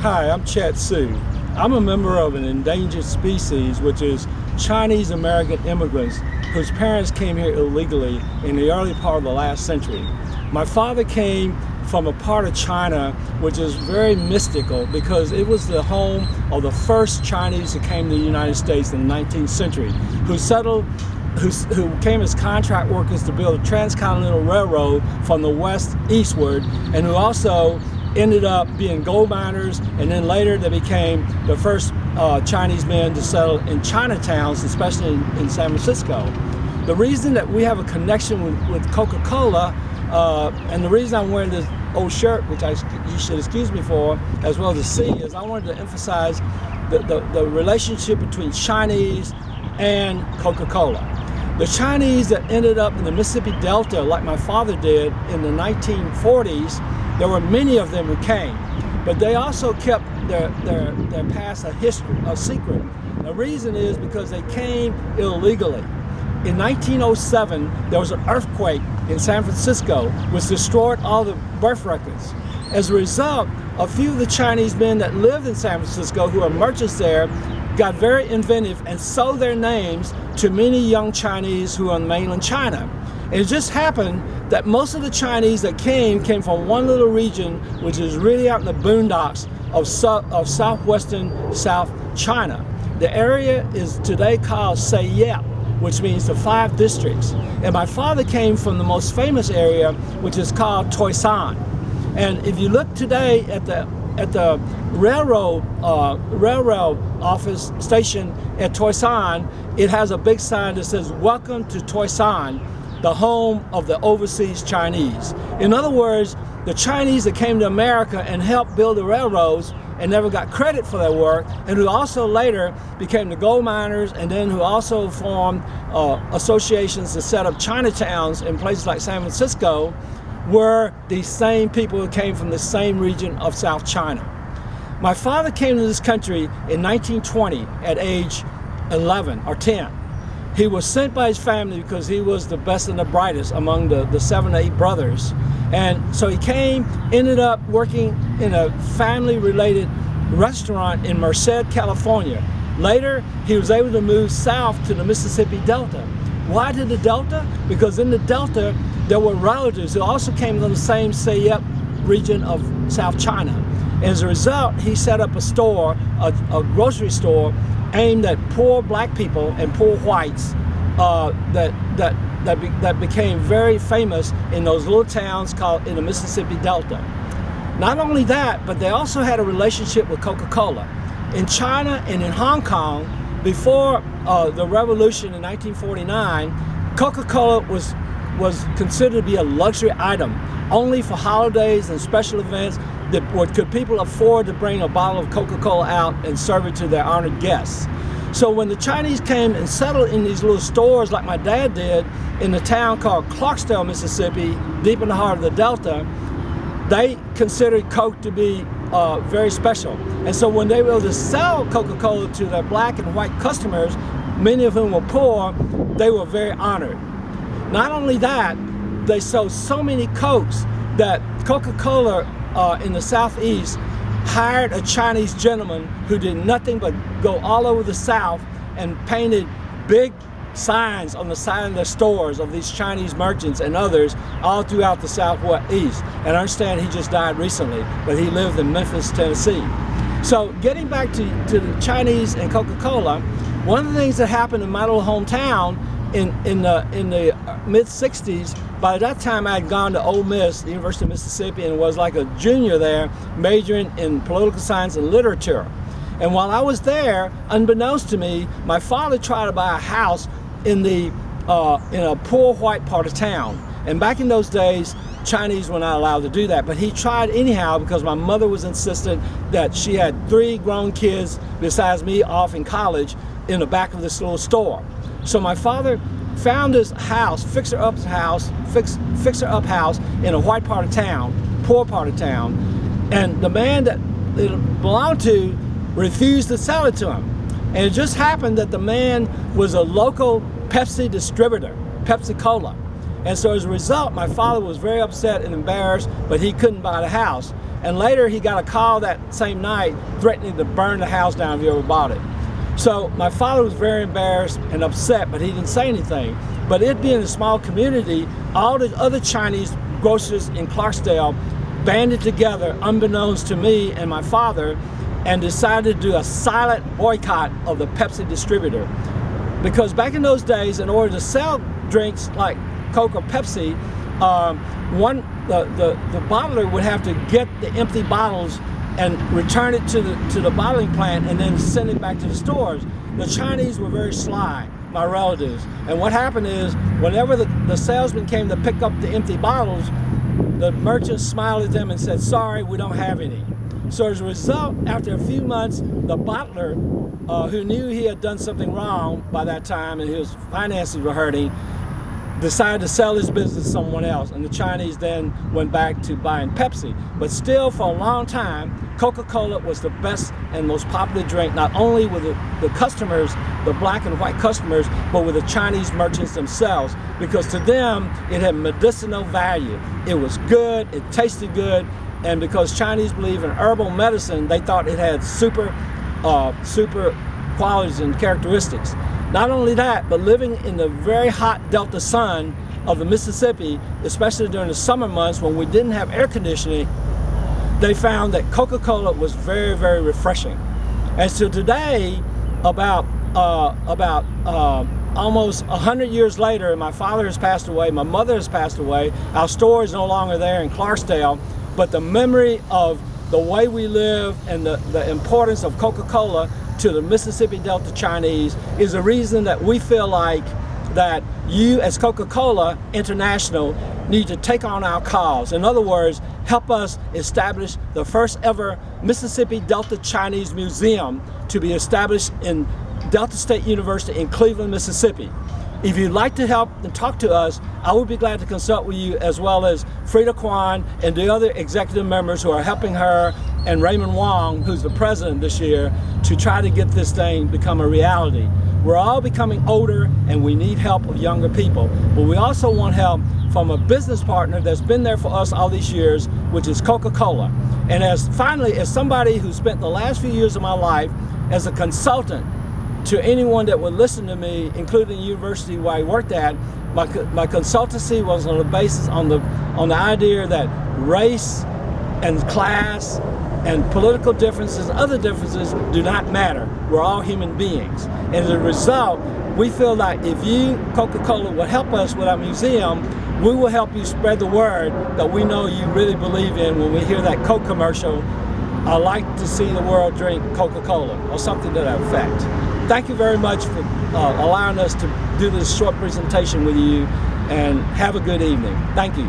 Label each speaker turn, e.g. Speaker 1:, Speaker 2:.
Speaker 1: Hi, I'm Chat Su. I'm a member of an endangered species, which is Chinese American immigrants whose parents came here illegally in the early part of the last century. My father came from a part of China which is very mystical because it was the home of the first Chinese who came to the United States in the 19th century, who came as contract workers to build a transcontinental railroad from the west eastward, and who also ended up being gold miners, and then later they became the first Chinese men to settle in Chinatowns, especially in San Francisco. The reason that we have a connection with Coca Cola, and the reason I'm wearing this old shirt, which you should excuse me for, as well as the C, is I wanted to emphasize the relationship between Chinese and Coca Cola. The Chinese that ended up in the Mississippi Delta, like my father did in the 1940s, there were many of them who came, but they also kept their past a secret. The reason is because they came illegally. In 1907, there was an earthquake in San Francisco which destroyed all the birth records. As a result, a few of the Chinese men that lived in San Francisco, who are merchants there, got very inventive and sold their names to many young Chinese who are in mainland China. And it just happened that most of the Chinese that came from one little region which is really out in the boondocks of southwestern South China. The area is today called Sayep, which means the 5 districts. And my father came from the most famous area, which is called Toisan. And if you look today at the railroad office station at Toisan, it has a big sign that says, "Welcome to Toisan, the home of the overseas Chinese." In other words, the Chinese that came to America and helped build the railroads and never got credit for their work, and who also later became the gold miners, and then who also formed associations to set up Chinatowns in places like San Francisco, were the same people who came from the same region of South China. My father came to this country in 1920 at age 11 or 10. He was sent by his family because he was the best and the brightest among the 7 or 8 brothers. And so he came, ended up working in a family-related restaurant in Merced, California. Later, he was able to move south to the Mississippi Delta. Why to the Delta? Because in the Delta, there were relatives who also came from the same Sayep region of South China. As a result, he set up a store, a grocery store, aimed at poor black people and poor whites that became very famous in those little towns called in the Mississippi Delta. Not only that, but they also had a relationship with Coca Cola. In China and in Hong Kong, before the revolution in 1949, Coca Cola was considered to be a luxury item, only for holidays and special events. Could people afford to bring a bottle of Coca-Cola out and serve it to their honored guests? So when the Chinese came and settled in these little stores like my dad did in the town called Clarksdale, Mississippi, deep in the heart of the Delta, they considered Coke to be very special. And so when they were able to sell Coca-Cola to their black and white customers, many of whom were poor, they were very honored. Not only that, they sold so many Cokes that Coca-Cola in the Southeast hired a Chinese gentleman who did nothing but go all over the South and painted big signs on the side of their stores of these Chinese merchants and others all throughout the Southeast. And I understand he just died recently, but he lived in Memphis, Tennessee. So getting back to the Chinese and Coca-Cola, one of the things that happened in my little hometown in the mid-60s, by that time I had gone to Ole Miss, the University of Mississippi, and was like a junior there, majoring in political science and literature. And while I was there, unbeknownst to me, my father tried to buy a house in a poor white part of town. And back in those days, Chinese were not allowed to do that, but he tried anyhow because my mother was insistent that she had 3 grown kids besides me off in college in the back of this little store. So my father found this house, fixer-up house in a white part of town, poor part of town, and the man that it belonged to refused to sell it to him. And it just happened that the man was a local Pepsi distributor, Pepsi Cola. And so as a result, my father was very upset and embarrassed, but he couldn't buy the house. And later he got a call that same night threatening to burn the house down if he ever bought it. So my father was very embarrassed and upset, but he didn't say anything. But it being a small community, all the other Chinese grocers in Clarksdale banded together, unbeknownst to me and my father, and decided to do a silent boycott of the Pepsi distributor. Because back in those days, in order to sell drinks like Coke or Pepsi, the bottler would have to get the empty bottles and return it to the bottling plant and then send it back to the stores. The Chinese were very sly, my relatives. And what happened is, whenever the salesman came to pick up the empty bottles, the merchants smiled at them and said, "Sorry, we don't have any." So as a result, after a few months, the bottler, who knew he had done something wrong by that time and his finances were hurting, decided to sell his business to someone else, and the Chinese then went back to buying Pepsi. But still, for a long time, Coca-Cola was the best and most popular drink, not only with the customers, the black and white customers, but with the Chinese merchants themselves, because to them, it had medicinal value. It was good, it tasted good, and because Chinese believe in herbal medicine, they thought it had super qualities and characteristics. Not only that, but living in the very hot Delta sun of the Mississippi, especially during the summer months when we didn't have air conditioning, they found that Coca-Cola was very, very refreshing. And so today, about almost 100 years later, my father has passed away, my mother has passed away, our store is no longer there in Clarksdale, but the memory of the way we live and the importance of Coca-Cola to the Mississippi Delta Chinese is a reason that we feel like that you as Coca-Cola International need to take on our cause. In other words, help us establish the first ever Mississippi Delta Chinese Museum to be established in Delta State University in Cleveland, Mississippi. If you'd like to help and talk to us, I would be glad to consult with you, as well as Frida Kwan and the other executive members who are helping her, and Raymond Wong, who's the president this year, to try to get this thing become a reality. We're all becoming older and we need help of younger people, but we also want help from a business partner that's been there for us all these years, which is Coca-Cola. And as somebody who spent the last few years of my life as a consultant to anyone that would listen to me, including the university where I worked at, my consultancy was on the basis on the idea that race and class and political differences, other differences, do not matter. We're all human beings. And as a result, we feel like if you, Coca-Cola, would help us with our museum, we will help you spread the word that we know you really believe in when we hear that Coke commercial, "I like to see the world drink Coca-Cola," or something to that effect. Thank you very much for allowing us to do this short presentation with you, and have a good evening. Thank you.